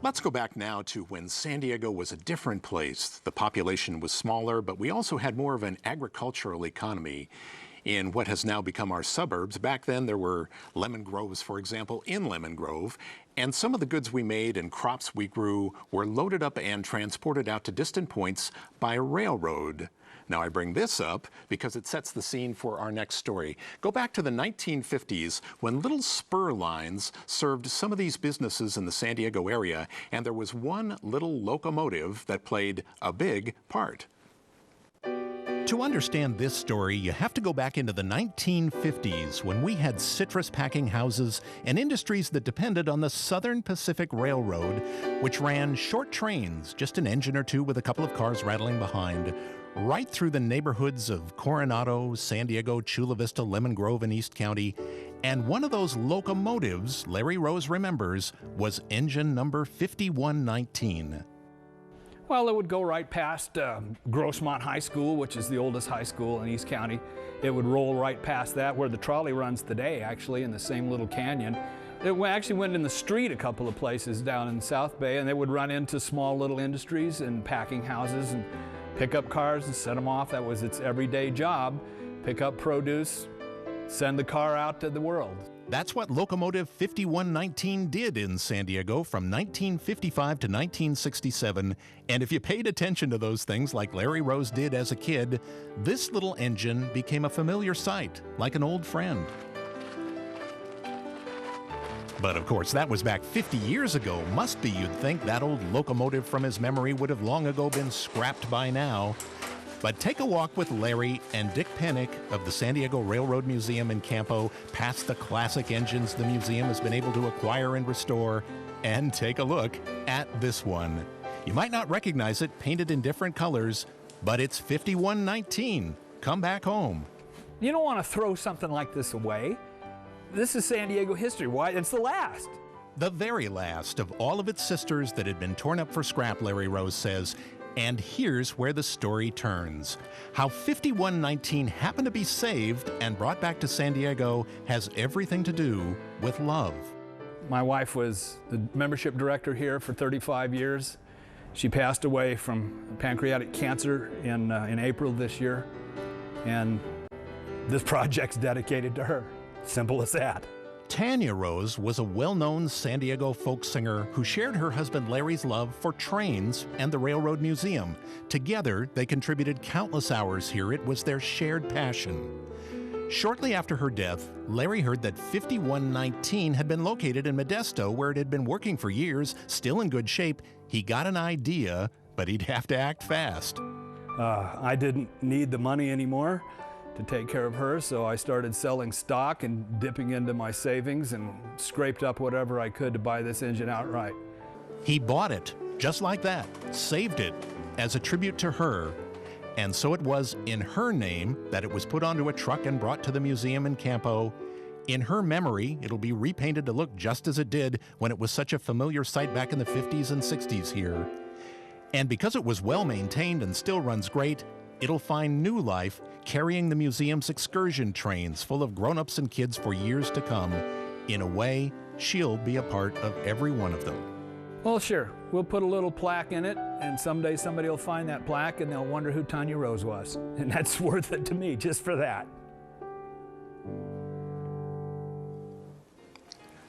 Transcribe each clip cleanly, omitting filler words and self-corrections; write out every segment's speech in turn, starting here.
Let's go back now to when San Diego was a different place. The population was smaller, but we also had more of an agricultural economy in what has now become our suburbs. Back then, there were lemon groves, for example, in Lemon Grove, and some of the goods we made and crops we grew were loaded up and transported out to distant points by railroad. Now, I bring this up because it sets the scene for our next story. Go back to the 1950s when little spur lines served some of these businesses in the San Diego area, and there was one little locomotive that played a big part. To understand this story, you have to go back into the 1950s when we had citrus packing houses and industries that depended on the Southern Pacific Railroad, which ran short trains, just an engine or two with a couple of cars rattling behind, right through the neighborhoods of Coronado, San Diego, Chula Vista, Lemon Grove, and East County. And one of those locomotives, Larry Rose remembers, was engine number 5119. Well, it would go right past Grossmont High School, which is the oldest high school in East County. It would roll right past that, where the trolley runs today, actually, in the same little canyon. It actually went in the street a couple of places down in South Bay, and they would run into small little industries and packing houses and pick up cars and set them off. That was its everyday job. Pick up produce, send the car out to the world. That's what Locomotive 5119 did in San Diego from 1955 to 1967. And if you paid attention to those things like Larry Rose did as a kid, this little engine became a familiar sight, like an old friend. But of course, that was back 50 years ago. Must be, you'd think, that old locomotive from his memory would have long ago been scrapped by now. But take a walk with Larry and Dick Pennick of the San Diego Railroad Museum in Campo, past the classic engines the museum has been able to acquire and restore, and take a look at this one. You might not recognize it, painted in different colors, but it's 5119. Come back home. You don't want to throw something like this away. This is San Diego history. Why? It's the last. The very last of all of its sisters that had been torn up for scrap, Larry Rose says. And here's where the story turns. How 5119 happened to be saved and brought back to San Diego has everything to do with love. My wife was the membership director here for 35 years. She passed away from pancreatic cancer in April this year. And this project's dedicated to her. Simple as that. Tanya Rose was a well-known San Diego folk singer who shared her husband Larry's love for trains and the Railroad Museum. Together, they contributed countless hours here. It was their shared passion. Shortly after her death, Larry heard that 5119 had been located in Modesto, where it had been working for years, still in good shape. He got an idea, but he'd have to act fast. I didn't need the money anymore to take care of her, so I started selling stock and dipping into my savings and scraped up whatever I could to buy this engine outright. He bought it, just like that, saved it, as a tribute to her. And so it was in her name that it was put onto a truck and brought to the museum in Campo. In her memory, it'll be repainted to look just as it did when it was such a familiar sight back in the 50s and 60s here. And because it was well maintained and still runs great, it'll find new life carrying the museum's excursion trains full of grown-ups and kids for years to come. In a way, she'll be a part of every one of them. Well, sure. We'll put a little plaque in it, and someday somebody will find that plaque and they'll wonder who Tanya Rose was. And that's worth it to me, just for that.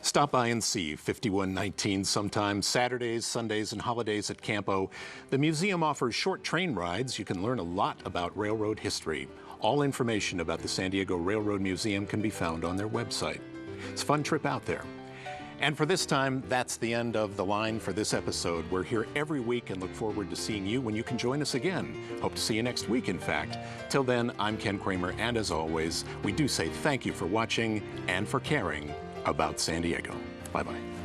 Stop by and see 5119 sometime, Saturdays, Sundays, and holidays at Campo. The museum offers short train rides. You can learn a lot about railroad history. All information about the San Diego Railroad Museum can be found on their website. It's a fun trip out there. And for this time, that's the end of The Line for this episode. We're here every week and look forward to seeing you when you can join us again. Hope to see you next week, in fact. Till then, I'm Ken Kramer, and as always, we do say thank you for watching and for caring about San Diego. Bye-bye.